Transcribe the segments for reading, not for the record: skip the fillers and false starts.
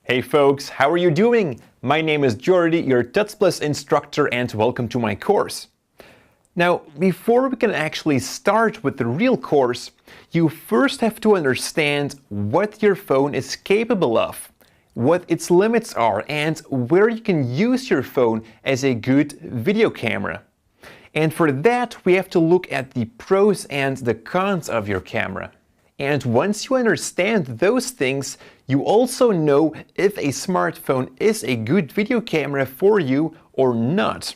Hey folks, how are you doing? My name is Jordi, your Tuts Plus instructor, and welcome to my course. Now, before we can actually start with the real course, you first have to understand what your phone is capable of, what its limits are, and where you can use your phone as a good video camera. And for that, we have to look at the pros and the cons of your camera. And once you understand those things, you also know if a smartphone is a good video camera for you or not.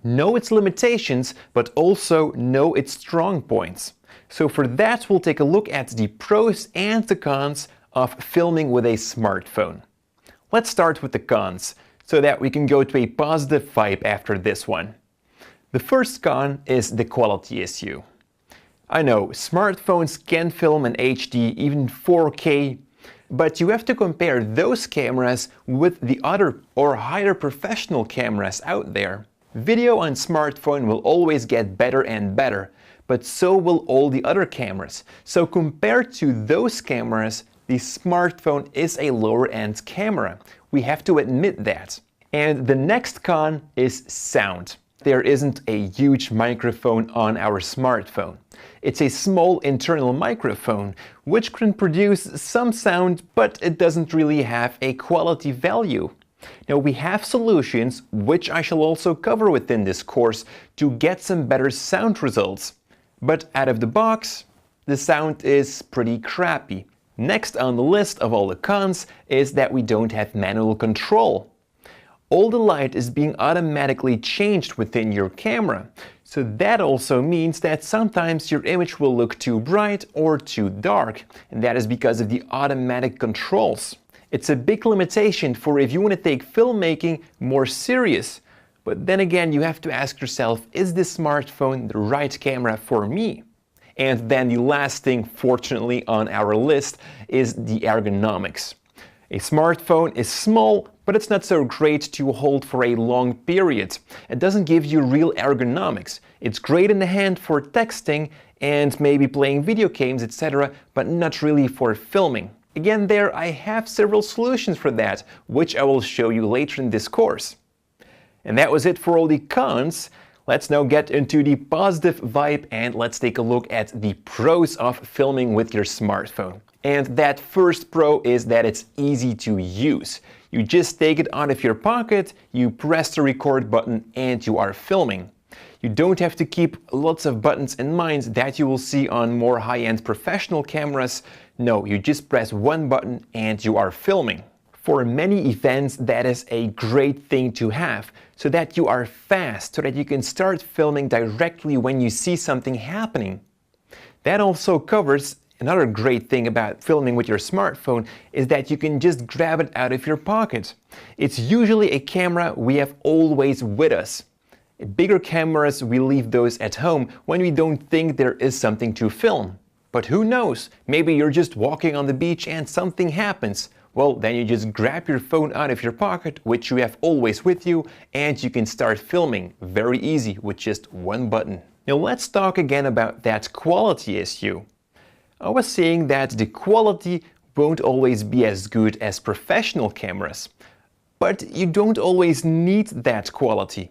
Know its limitations, but also know its strong points. So for that, we'll take a look at the pros and the cons of filming with a smartphone. Let's start with the cons, so that we can go to a positive vibe after this one. The first con is the quality issue. I know, smartphones can film in HD, even 4K, but you have to compare those cameras with the other or higher professional cameras out there. Video on smartphone will always get better and better, but so will all the other cameras. So compared to those cameras, the smartphone is a lower-end camera. We have to admit that. And the next con is sound. There isn't a huge microphone on our smartphone. It's a small internal microphone, which can produce some sound, but it doesn't really have a quality value. Now we have solutions, which I shall also cover within this course, to get some better sound results. But out of the box, the sound is pretty crappy. Next on the list of all the cons is that we don't have manual control. All the light is being automatically changed within your camera. So that also means that sometimes your image will look too bright or too dark, and that is because of the automatic controls. It's a big limitation for if you want to take filmmaking more serious. But then again, you have to ask yourself, is this smartphone the right camera for me? And then the last thing, fortunately, on our list is the ergonomics. A smartphone is small, but it's not so great to hold for a long period. It doesn't give you real ergonomics. It's great in the hand for texting and maybe playing video games, etc., but not really for filming. Again, there I have several solutions for that, which I will show you later in this course. And that was it for all the cons. Let's now get into the positive vibe and let's take a look at the pros of filming with your smartphone. And that first pro is that it's easy to use. You just take it out of your pocket, you press the record button, and you are filming. You don't have to keep lots of buttons in mind that you will see on more high-end professional cameras. No, you just press one button and you are filming. For many events, that is a great thing to have, so that you are fast, so that you can start filming directly when you see something happening. That also covers another great thing about filming with your smartphone is that you can just grab it out of your pocket. It's usually a camera we have always with us. Bigger cameras, we leave those at home when we don't think there is something to film. But who knows, maybe you're just walking on the beach and something happens. Well, then you just grab your phone out of your pocket, which you have always with you, and you can start filming. Very easy with just one button. Now let's talk again about that quality issue. I was saying that the quality won't always be as good as professional cameras. But you don't always need that quality.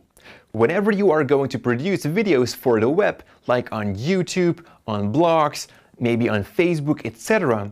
Whenever you are going to produce videos for the web, like on YouTube, on blogs, maybe on Facebook, etc.,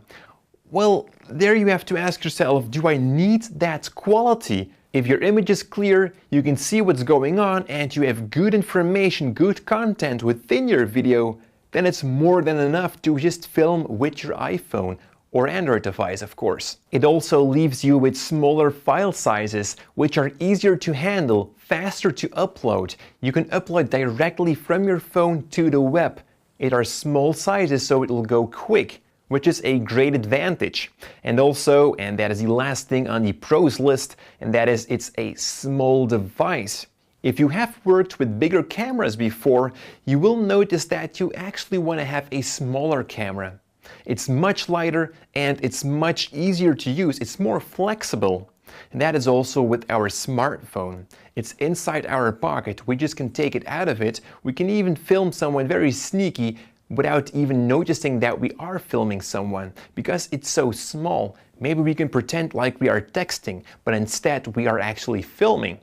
well, there you have to ask yourself, do I need that quality? If your image is clear, you can see what's going on, and you have good information, good content within your video, then it's more than enough to just film with your iPhone or Android device, of course. It also leaves you with smaller file sizes, which are easier to handle, faster to upload. You can upload directly from your phone to the web. It are small sizes, so it will go quick, which is a great advantage. And also, and that is the last thing on the pros list, and that is it's a small device. If you have worked with bigger cameras before, you will notice that you actually want to have a smaller camera. It's much lighter and it's much easier to use. It's more flexible. And that is also with our smartphone. It's inside our pocket. We just can take it out of it. We can even film someone very sneaky without even noticing that we are filming someone because it's so small. Maybe we can pretend like we are texting, but instead we are actually filming.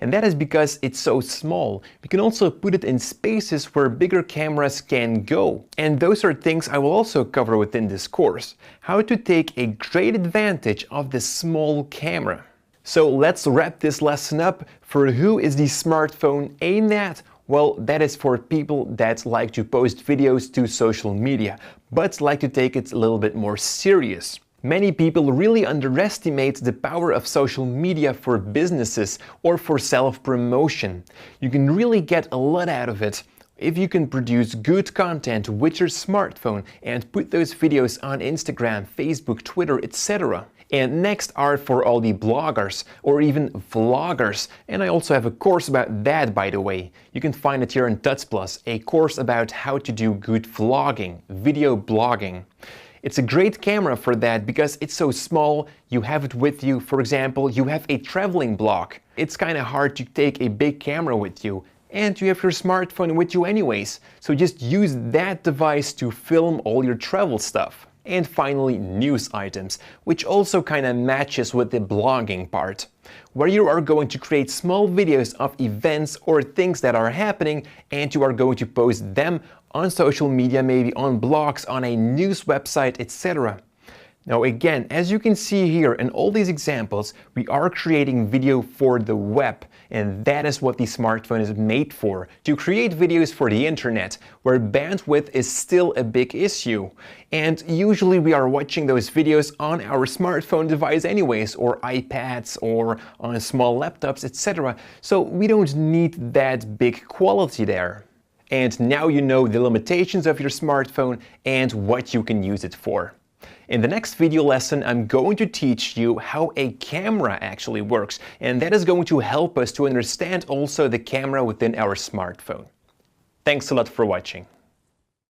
And that is because it's so small. We can also put it in spaces where bigger cameras can go. And those are things I will also cover within this course. How to take a great advantage of this small camera. So let's wrap this lesson up. For who is the smartphone aimed at? Well, that is for people that like to post videos to social media, but like to take it a little bit more serious. Many people really underestimate the power of social media for businesses or for self-promotion. You can really get a lot out of it if you can produce good content with your smartphone and put those videos on Instagram, Facebook, Twitter, etc. And next are for all the bloggers or even vloggers. And I also have a course about that, by the way. You can find it here in Tuts+, a course about how to do good vlogging, video blogging. It's a great camera for that because it's so small, you have it with you. For example, you have a traveling blog. It's kind of hard to take a big camera with you, and you have your smartphone with you anyways. So just use that device to film all your travel stuff. And finally, news items, which also kind of matches with the blogging part, where you are going to create small videos of events or things that are happening, and you are going to post them on social media, maybe on blogs, on a news website, etc. Now again, as you can see here in all these examples, we are creating video for the web, and that is what the smartphone is made for, to create videos for the internet, where bandwidth is still a big issue. And usually we are watching those videos on our smartphone device anyways, or iPads, or on small laptops, etc. So we don't need that big quality there. And now you know the limitations of your smartphone and what you can use it for. In the next video lesson, I'm going to teach you how a camera actually works, and that is going to help us to understand also the camera within our smartphone. Thanks a lot for watching.